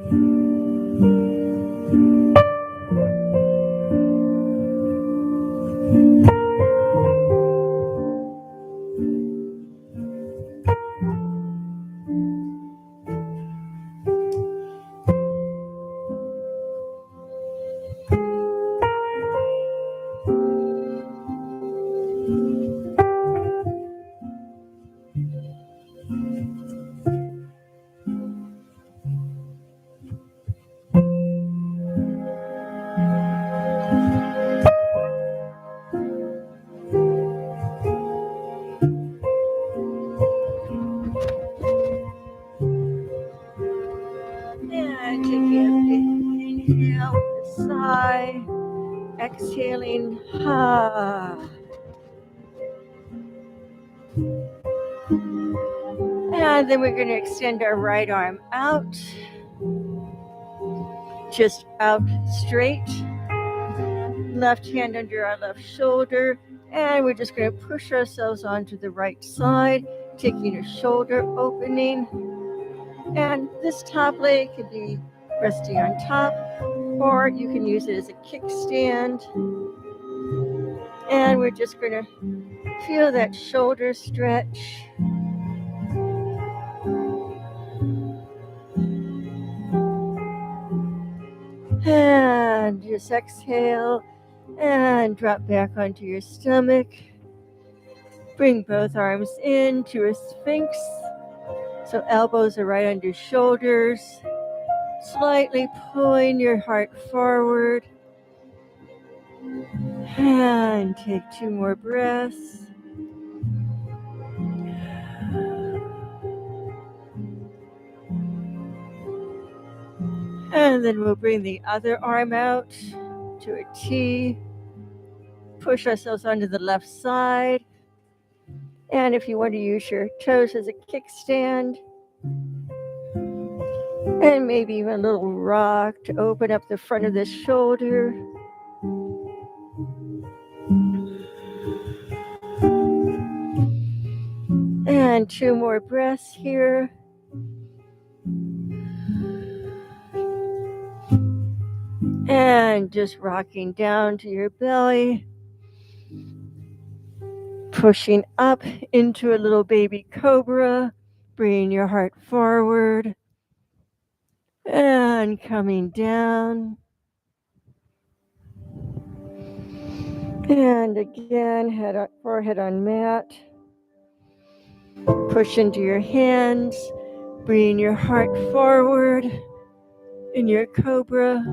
And taking a big inhale, sigh, exhaling, And then we're going to extend our right arm out, just out straight. Left hand under our left shoulder, and we're just going to push ourselves onto the right side, taking a shoulder opening. And this top leg could be resting on top, or you can use it as a kickstand. And we're just going to feel that shoulder stretch. And just exhale and drop back onto your stomach. Bring both arms into a sphinx. So elbows are right under shoulders. Slightly pulling your heart forward. And take 2 more breaths. And then we'll bring the other arm out to a T. Push ourselves onto the left side. And if you want to use your toes as a kickstand, and maybe even a little rock to open up the front of the shoulder. And 2 more breaths here. And just rocking down to your belly. Pushing up into a little baby cobra. Bringing your heart forward. And coming down. And again, forehead on mat. Push into your hands. Bring your heart forward in your cobra.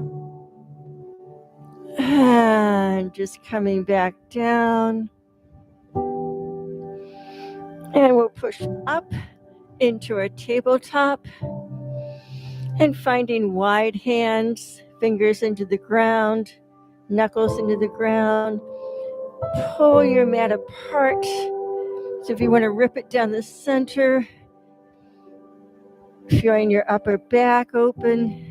And just coming back down. And we'll push up into a tabletop. And finding wide hands, fingers into the ground, knuckles into the ground. Pull your mat apart. So if you want to rip it down the center, feeling your upper back open.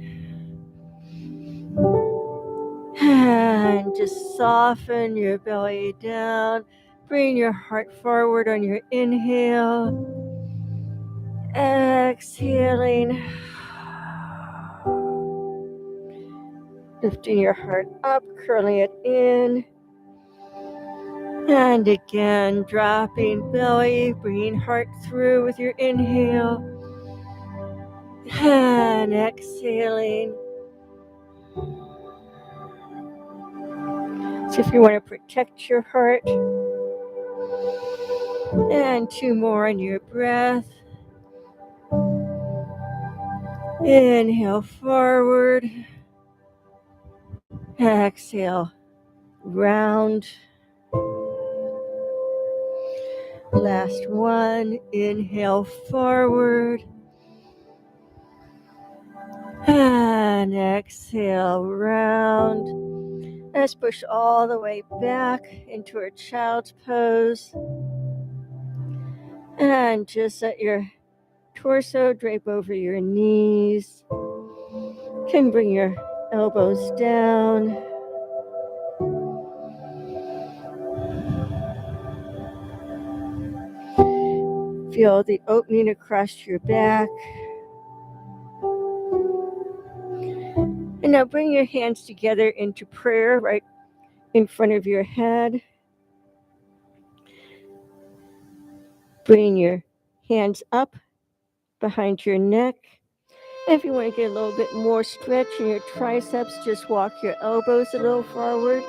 And just soften your belly down. Bring your heart forward on your inhale. Exhaling. Lifting your heart up, curling it in. And again, dropping belly, bringing heart through with your inhale. And exhaling. So if you want to protect your heart. And 2 more on your breath. Inhale forward. Exhale, round. Last one. Inhale forward. And exhale, round. Let's push all the way back into our child's pose. And just let your torso drape over your knees. You can bring your elbows down. Feel the opening across your back. And now bring your hands together into prayer right in front of your head. Bring your hands up behind your neck. If you want to get a little bit more stretch in your triceps, just walk your elbows a little forward.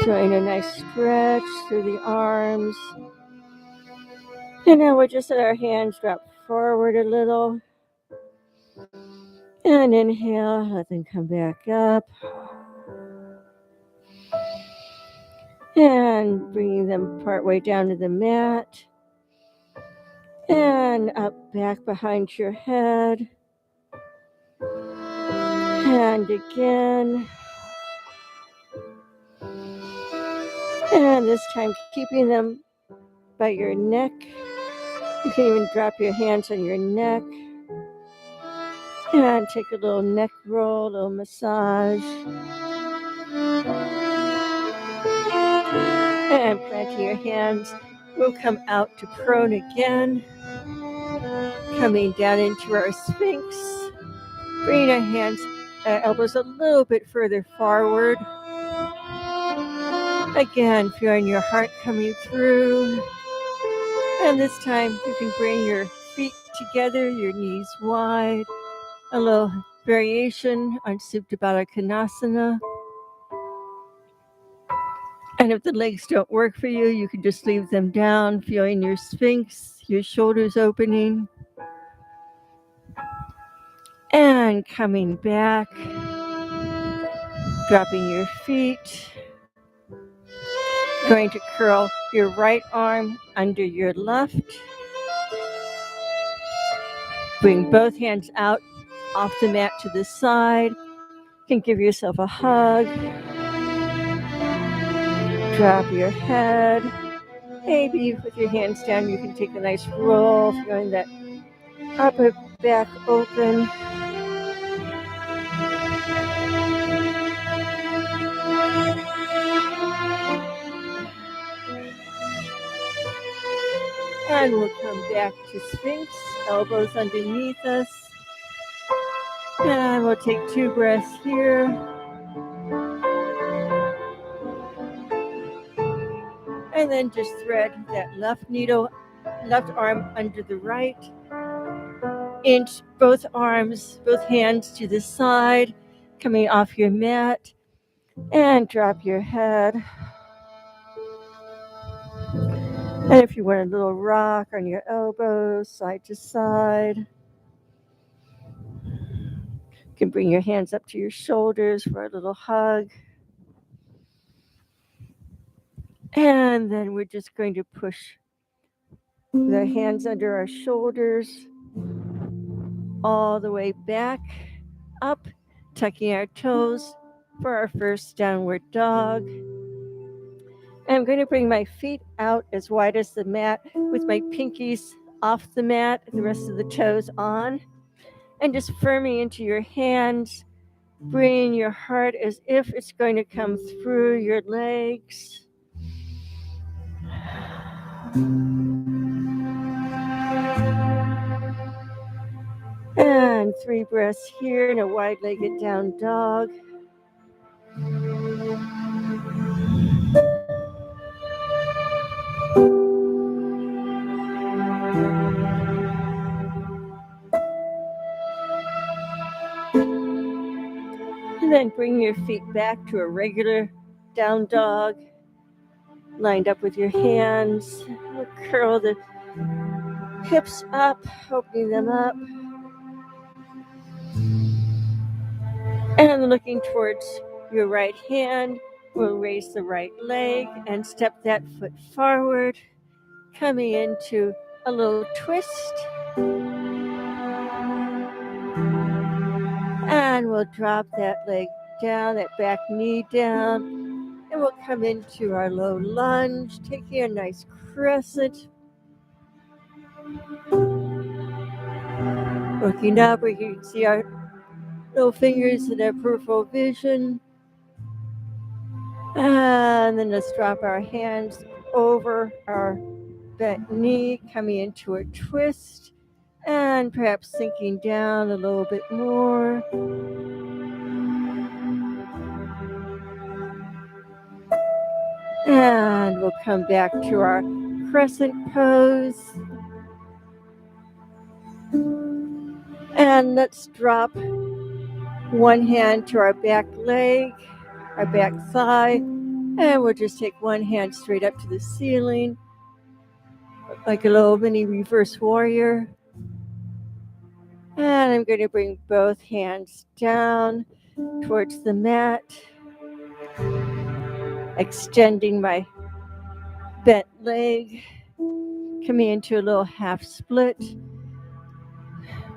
Feeling a nice stretch through the arms. And now we'll just let our hands drop forward a little. And inhale, let them come back up. And bringing them partway down to the mat. And up back behind your head. And again. And this time keeping them by your neck. You can even drop your hands on your neck. And take a little neck roll, a little massage. And planting your hands, we'll come out to prone again. Coming down into our Sphinx. Bringing our hands, elbows a little bit further forward. Again, feeling your heart coming through. And this time you can bring your feet together, your knees wide. A little variation on Supta Baddha Konasana. And if the legs don't work for you, you can just leave them down, feeling your Sphinx, your shoulders opening. And coming back, dropping your feet. Going to curl your right arm under your left. Bring both hands out off the mat to the side. You can give yourself a hug. Drop your head. Maybe with your hands down, you can take a nice roll, feeling that upper back open. And we'll come back to Sphinx, elbows underneath us. And we'll take 2 breaths here. And then just thread that left arm under the right. Inch both arms, both hands to the side, coming off your mat. And drop your head. And if you want a little rock on your elbows, side to side. You can bring your hands up to your shoulders for a little hug. And then we're just going to push the hands under our shoulders all the way back, up, tucking our toes for our first downward dog. And I'm going to bring my feet out as wide as the mat with my pinkies off the mat, the rest of the toes on. And just firming into your hands, bringing your heart as if it's going to come through your legs. And 3 breaths here in a wide-legged down dog. And then bring your feet back to a regular down dog, lined up with your hands. We'll curl the hips up, opening them up. And looking towards your right hand, we'll raise the right leg and step that foot forward, coming into a little twist. And we'll drop that leg down, that back knee down, and we'll come into our low lunge, taking a nice crescent. Looking up, we can see our little fingers in our peripheral vision. And then let's drop our hands over our bent knee, coming into a twist. And perhaps sinking down a little bit more. And we'll come back to our crescent pose. And let's drop one hand to our back leg, our back thigh, and we'll just take one hand straight up to the ceiling, like a little mini reverse warrior. And I'm going to bring both hands down towards the mat, extending my bent leg, coming into a little half split,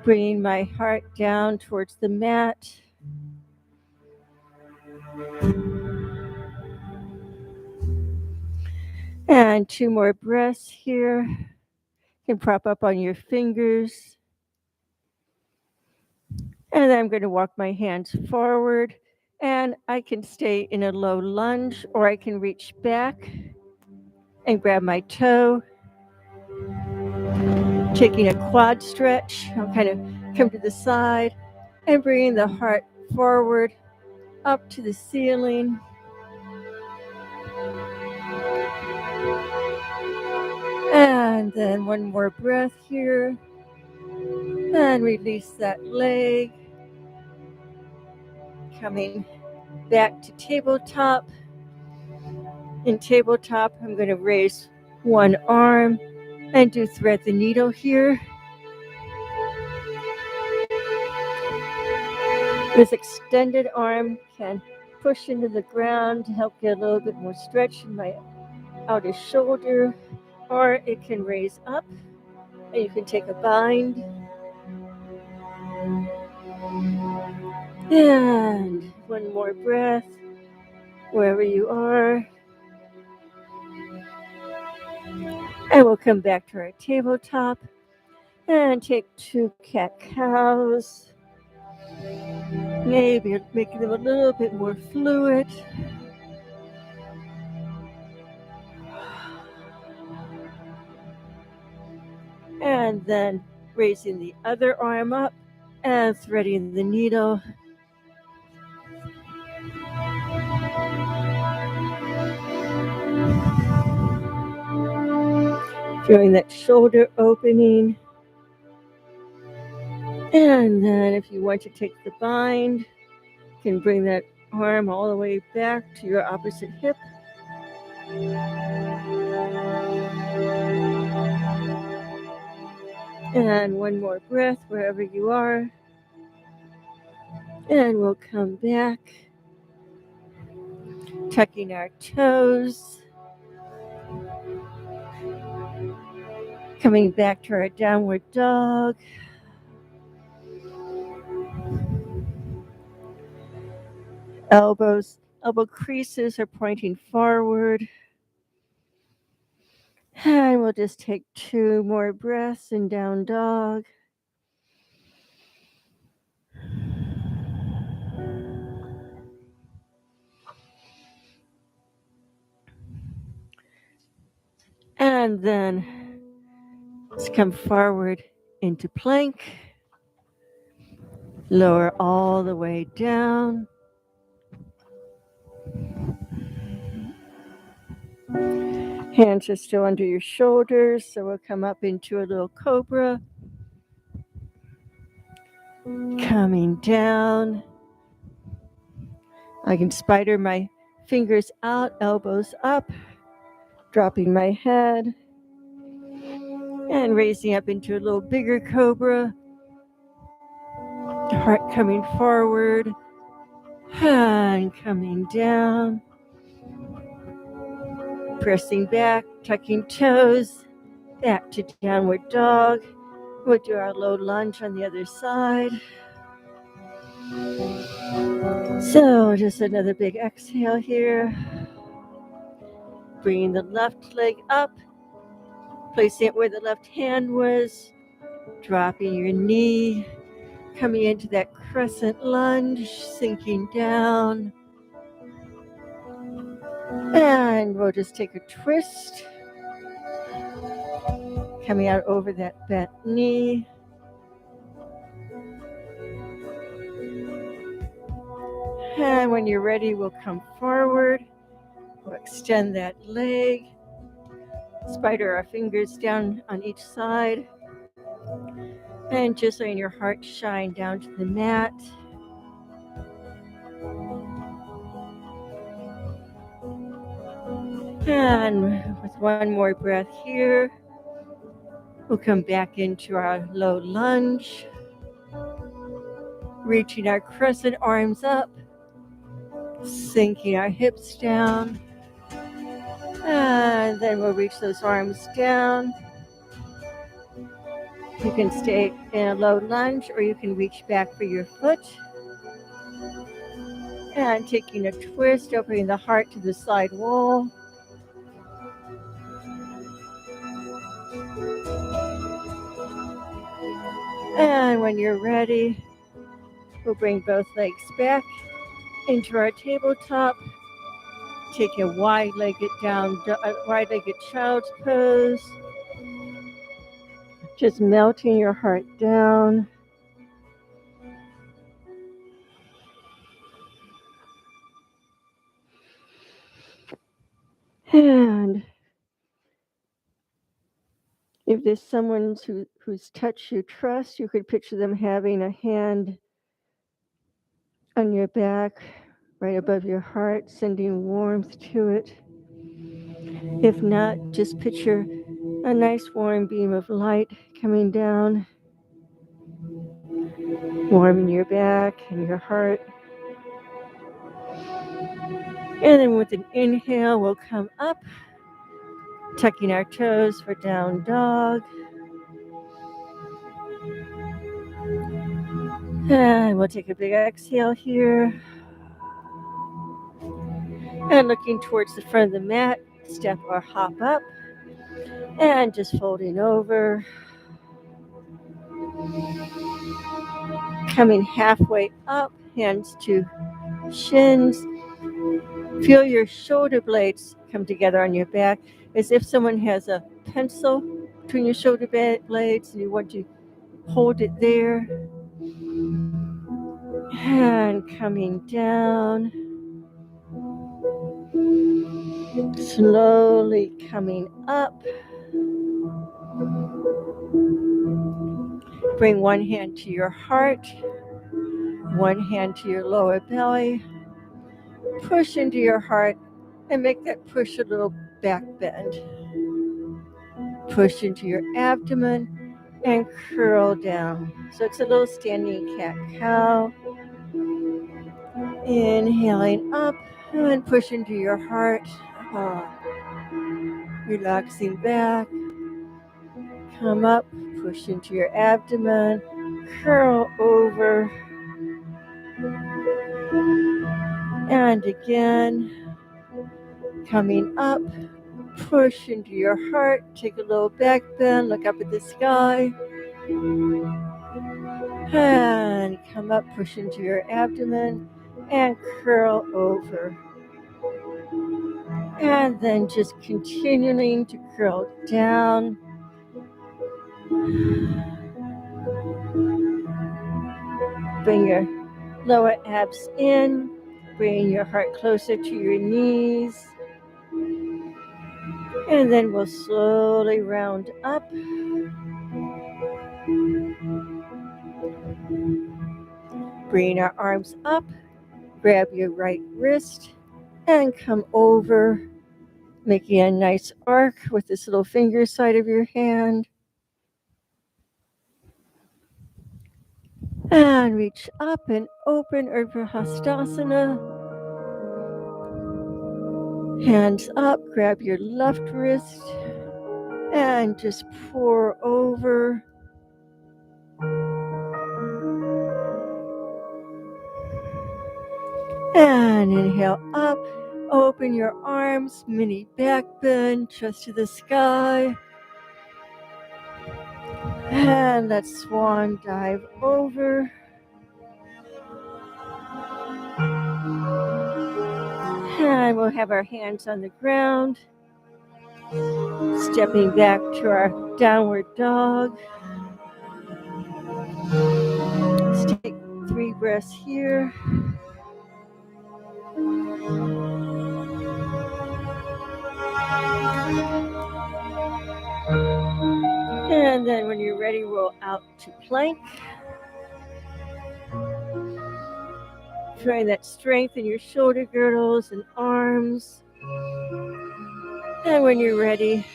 bringing my heart down towards the mat. And 2 more breaths here. You can prop up on your fingers. And then I'm going to walk my hands forward. And I can stay in a low lunge, or I can reach back and grab my toe, taking a quad stretch. I'll kind of come to the side and bringing the heart forward up to the ceiling. And then one more breath here. And release that leg. Coming back to tabletop. In tabletop, I'm going to raise one arm and do thread the needle here. This extended arm can push into the ground to help get a little bit more stretch in my outer shoulder, or it can raise up and you can take a bind. And one more breath wherever you are. And we'll come back to our tabletop and take 2 cat-cows. Maybe making them a little bit more fluid. And then raising the other arm up and threading the needle. Feeling that shoulder opening. And then if you want to take the bind, you can bring that arm all the way back to your opposite hip. And one more breath wherever you are. And we'll come back, tucking our toes. Coming back to our downward dog. Elbow creases are pointing forward. And we'll just take 2 more breaths in down dog. And then let's come forward into plank. Lower all the way down. Hands are still under your shoulders, so we'll come up into a little cobra. Coming down. I can spider my fingers out, elbows up, dropping my head, and raising up into a little bigger cobra. Heart coming forward, and coming down. Pressing back, tucking toes, back to downward dog. We'll do our low lunge on the other side. So just another big exhale here. Bringing the left leg up, placing it where the left hand was, dropping your knee, coming into that crescent lunge, sinking down. And we'll just take a twist, coming out over that bent knee. And when you're ready, we'll come forward. We'll extend that leg. Spider our fingers down on each side. And just letting your heart shine down to the mat. And with one more breath here, we'll come back into our low lunge. Reaching our crescent arms up. Sinking our hips down. And then we'll reach those arms down. You can stay in a low lunge or you can reach back for your foot. And taking a twist, opening the heart to the side wall. And when you're ready, we'll bring both legs back into our tabletop. Take a wide-legged child's pose. Just melting your heart down. And if there's someone whose touch you trust, you could picture them having a hand on your back, right above your heart, sending warmth to it. If not, just picture a nice warm beam of light coming down, warming your back and your heart. And then with an inhale, we'll come up, tucking our toes for down dog. And we'll take a big exhale here. And looking towards the front of the mat, step or hop up. And just folding over. Coming halfway up, hands to shins. Feel your shoulder blades come together on your back as if someone has a pencil between your shoulder blades and you want to hold it there. And coming down. Slowly coming up. Bring one hand to your heart, one hand to your lower belly. Push into your heart and make that push a little back bend. Push into your abdomen and curl down. So it's a little standing cat-cow. Inhaling up and push into your heart. Relaxing back. Come up, push into your abdomen, curl over. And again, coming up, push into your heart, take a little back bend, look up at the sky. And come up, push into your abdomen, and curl over. And then just continuing to curl down. Bring your lower abs in, bring your heart closer to your knees. And then we'll slowly round up. Bring our arms up, grab your right wrist, and come over, making a nice arc with this little finger side of your hand. And reach up and open Urdhva Hastasana. Hands up, grab your left wrist, and just pour over. And inhale up, open your arms, mini back bend, chest to the sky. And let's swan dive over. And we'll have our hands on the ground. Stepping back to our downward dog. Let's take 3 breaths here. And then when you're ready, roll out to plank. Feeling that strength in your shoulder girdles and arms. And when you're ready,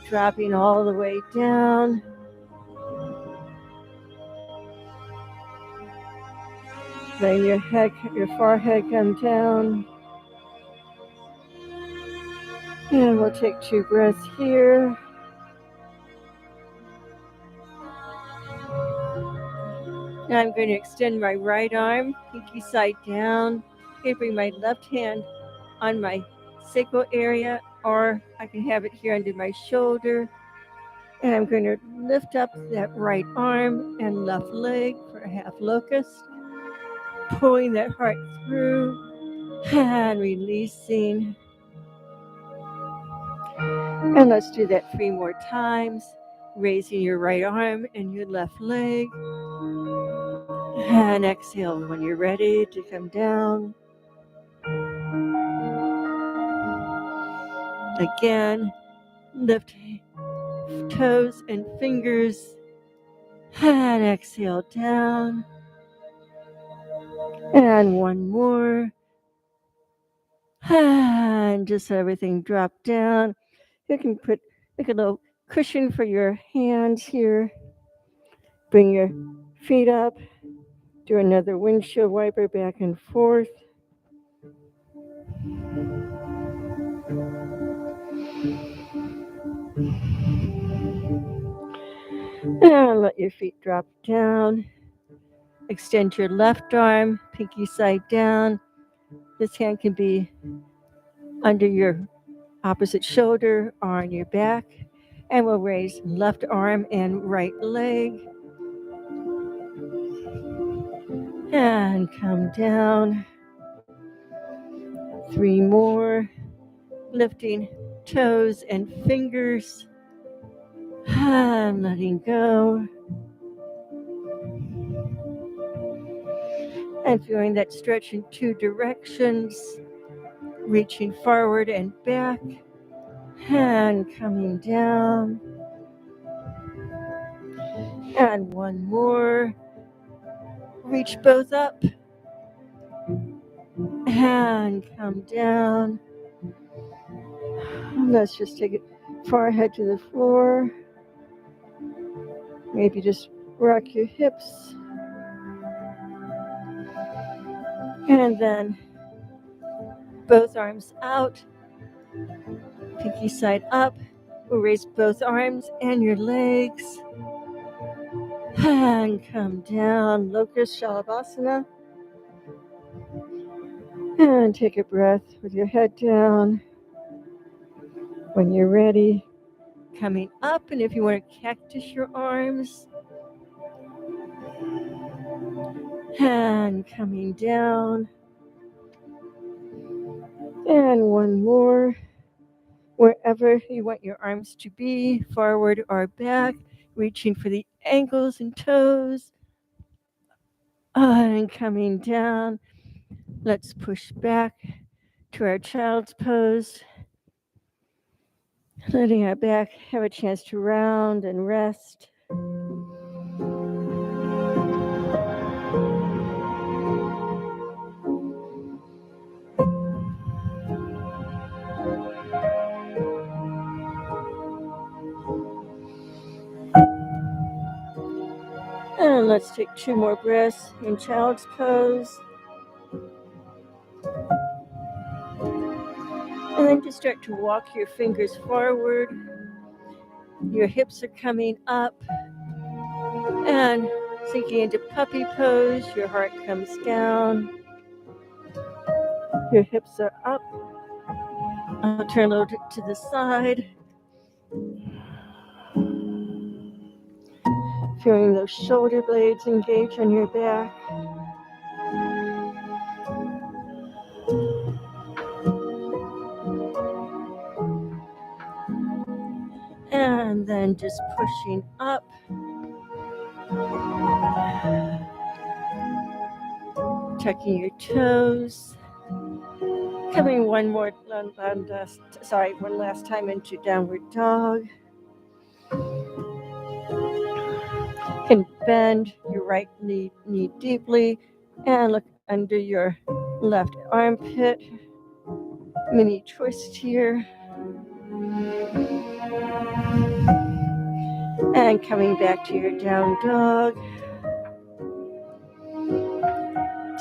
dropping all the way down. Letting your forehead come down. And we'll take 2 breaths here. Now I'm going to extend my right arm, pinky side down. I'm going to bring my left hand on my sacral area, or I can have it here under my shoulder. And I'm going to lift up that right arm and left leg for a half locust. Pulling that heart through and releasing. And let's do that 3 more times. Raising your right arm and your left leg. And exhale when you're ready to come down. Again, lift toes and fingers. And exhale down. And 1 more. And just let everything drop down. You can put like a little cushion for your hands here. Bring your feet up. Do another windshield wiper back and forth. And let your feet drop down. Extend your left arm, pinky side down. This hand can be under your opposite shoulder or on your back. And we'll raise left arm and right leg. And come down. 3 more. Lifting toes and fingers. And letting go. And feeling that stretch in 2 directions. Reaching forward and back. And coming down. And 1 more. Reach both up. And come down. Let's just take it forehead to the floor. Maybe just rock your hips. And then both arms out. Pinky side up. We'll raise both arms and your legs. And come down. Locust Shalabhasana. And take a breath with your head down. When you're ready, coming up. And if you want to cactus your arms. And coming down. And 1 more. Wherever you want your arms to be, forward or back, reaching for the ankles and toes. And coming down. Let's push back to our child's pose. Letting our back have a chance to round and rest. And let's take 2 more breaths in child's pose. And then just start to walk your fingers forward. Your hips are coming up. And sinking into puppy pose, your heart comes down. Your hips are up. I'll turn a little to the side. Feeling those shoulder blades engage on your back. And then just pushing up. Tucking your toes. Coming one last time into downward dog. You can bend your right knee deeply and look under your left armpit. Mini twist here. And coming back to your down dog.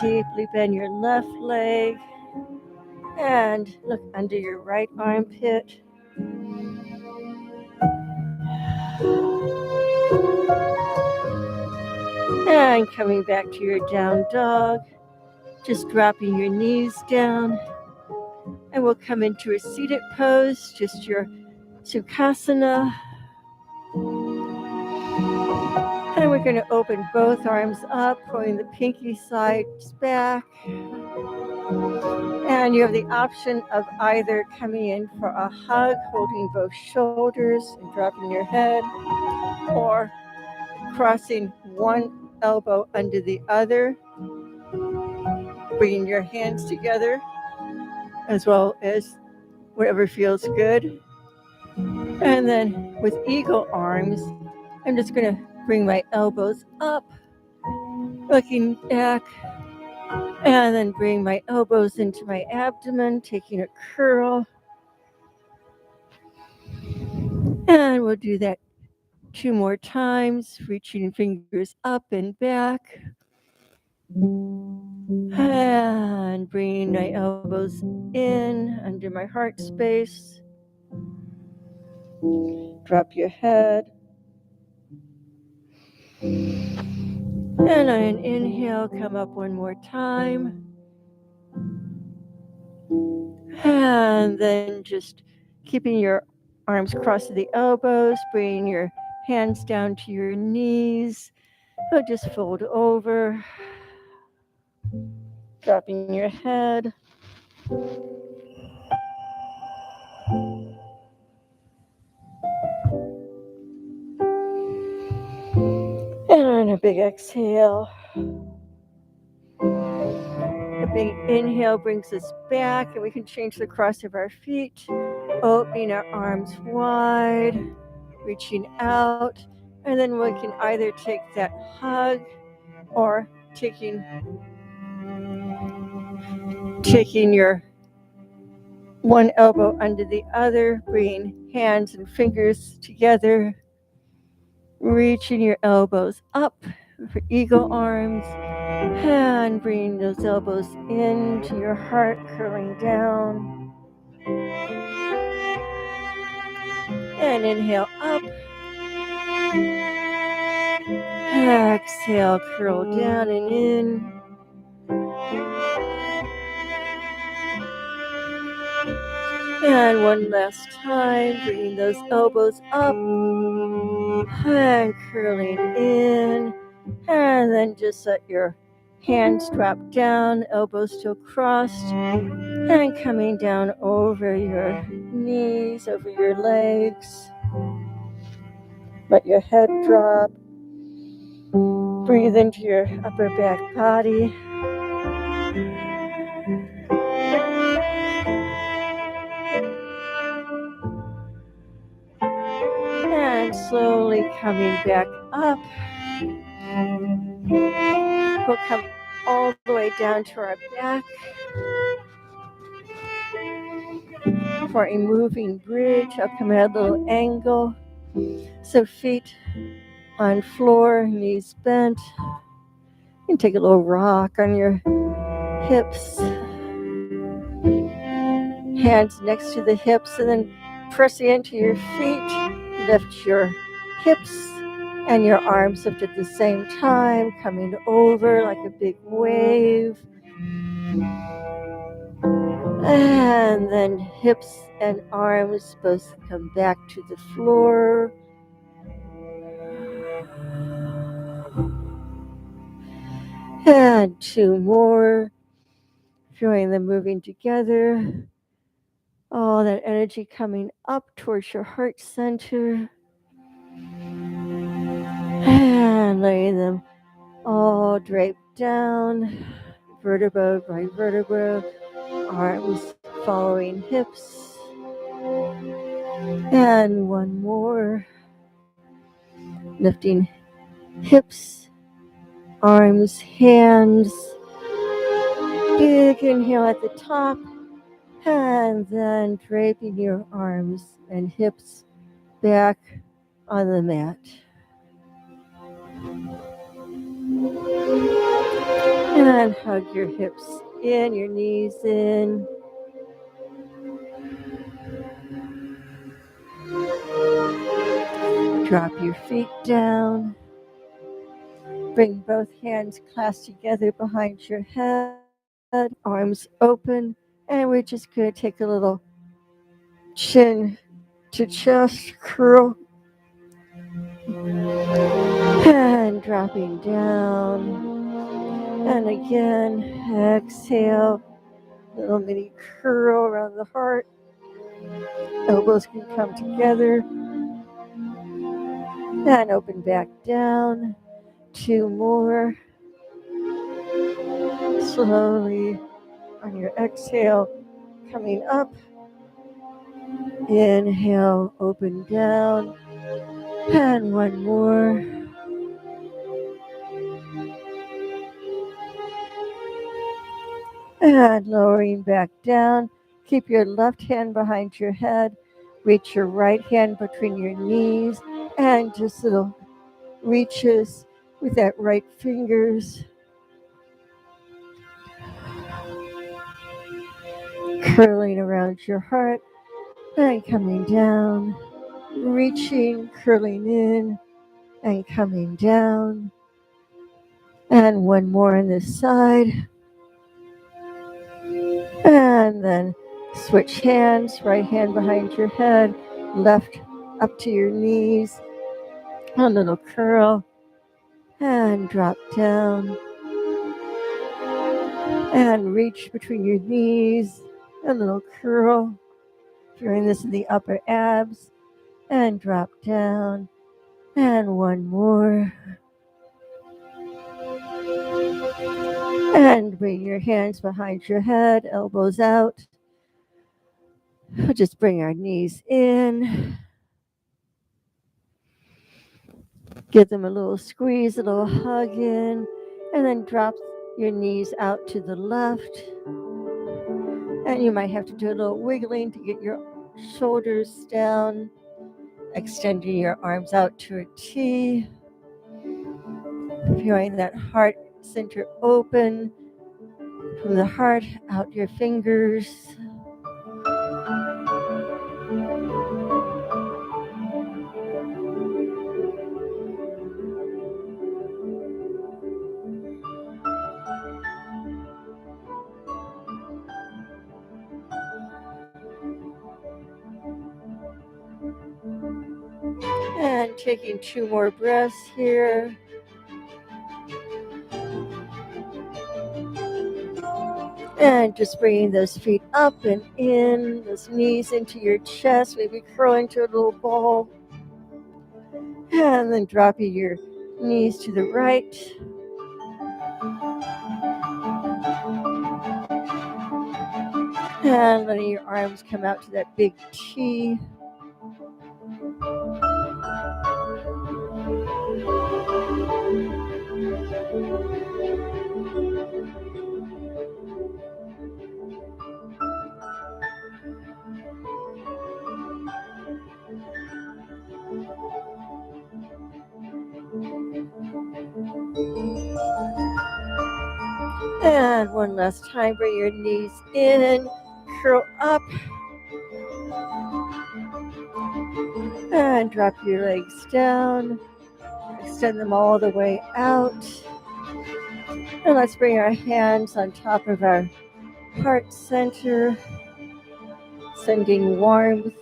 Deeply bend your left leg and look under your right armpit. And coming back to your down dog, just dropping your knees down. And we'll come into a seated pose, just your Sukhasana. And we're going to open both arms up, pulling the pinky sides back. And you have the option of either coming in for a hug, holding both shoulders and dropping your head, or crossing one elbow under the other, bringing your hands together, as well as whatever feels good. And then with eagle arms, I'm just going to bring my elbows up, looking back, and then bring my elbows into my abdomen, taking a curl. And we'll do that 2 more times, reaching fingers up and back. And bringing my elbows in under my heart space. Drop your head. And on an inhale, come up one more time. And then just keeping your arms crossed to the elbows, bringing your hands down to your knees. So just fold over, dropping your head. And on a big exhale. A big inhale brings us back, and we can change the cross of our feet, opening our arms wide, reaching out, and then we can either take that hug or taking your one elbow under the other, bringing hands and fingers together, reaching your elbows up for eagle arms, and bringing those elbows into your heart, curling down. And inhale up. Exhale, curl down and in. And one last time, bringing those elbows up and curling in. And then just let your hands drop down, elbows still crossed, and coming down over your knees, over your legs. Let your head drop. Breathe into your upper back body. And slowly coming back up. We'll come all the way down to our back for a moving bridge. I'll come at a little angle. So feet on floor, knees bent. You can take a little rock on your hips. Hands next to the hips, and then pressing into your feet. Lift your hips and your arms up at the same time, coming over like a big wave. And then hips and arms both come back to the floor. And 2 more. Feeling them moving together. All that energy coming up towards your heart center. And letting them all drape down, vertebra by vertebra, arms following hips. And one more. Lifting hips, arms, hands. Big inhale at the top. And then draping your arms and hips back on the mat. And hug your hips in, your knees in. Drop your feet down. Bring both hands clasped together behind your head, arms open, and we're just going to take a little chin to chest curl. And dropping down. And again, exhale. Little mini curl around the heart. Elbows can come together. And open back down. 2 more. Slowly on your exhale, coming up. Inhale, open down. And 1 more. And lowering back down. Keep your left hand behind your head. Reach your right hand between your knees. And just little reaches with that right fingers. Curling around your heart. And coming down. Reaching, curling in. And coming down. And 1 more on this side. And then switch hands, right hand behind your head, left up to your knees, a little curl, and drop down. And reach between your knees, a little curl, doing this in the upper abs, and drop down. And 1 more. And bring your hands behind your head, elbows out. We'll just bring our knees in. Give them a little squeeze, a little hug in, and then drop your knees out to the left. And you might have to do a little wiggling to get your shoulders down, extending your arms out to a T. Feeling that heart center open. From the heart, out your fingers. And taking 2 more breaths here. And just bringing those feet up and in, those knees into your chest, maybe curl into a little ball. And then dropping your knees to the right. And letting your arms come out to that big T. And one last time, bring your knees in, curl up, and drop your legs down. Extend them all the way out. And let's bring our hands on top of our heart center, sending warmth,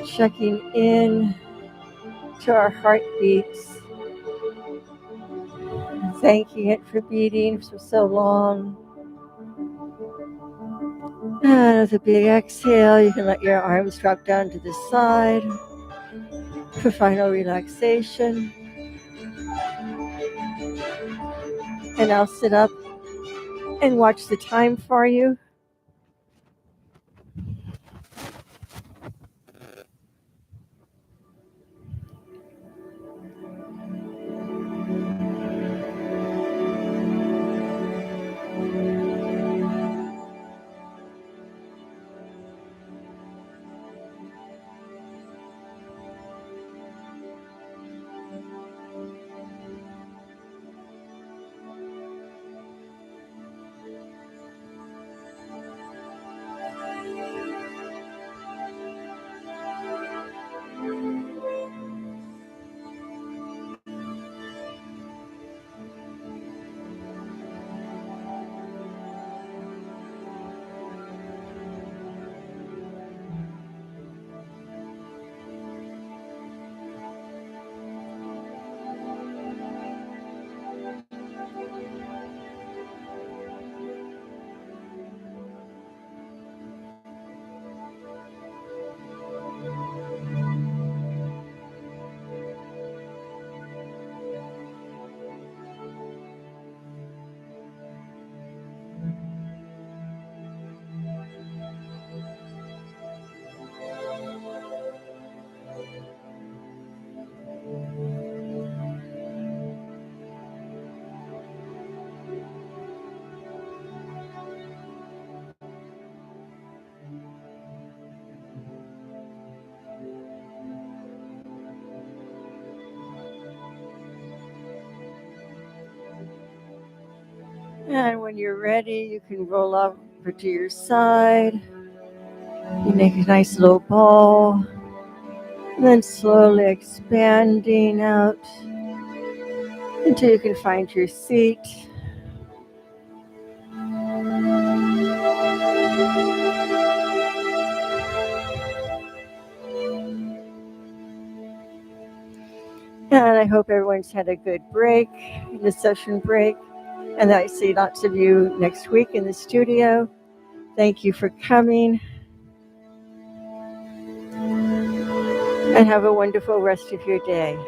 checking in to our heartbeats, thanking it for beating for so long. And with a big exhale, you can let your arms drop down to the side for final relaxation. And I'll sit up and watch the time for you. And when you're ready, you can roll over to your side. You make a nice little ball, and then slowly expanding out until you can find your seat. And I hope everyone's had a good break, the session break, and that I see lots of you next week in the studio. Thank you for coming, and have a wonderful rest of your day.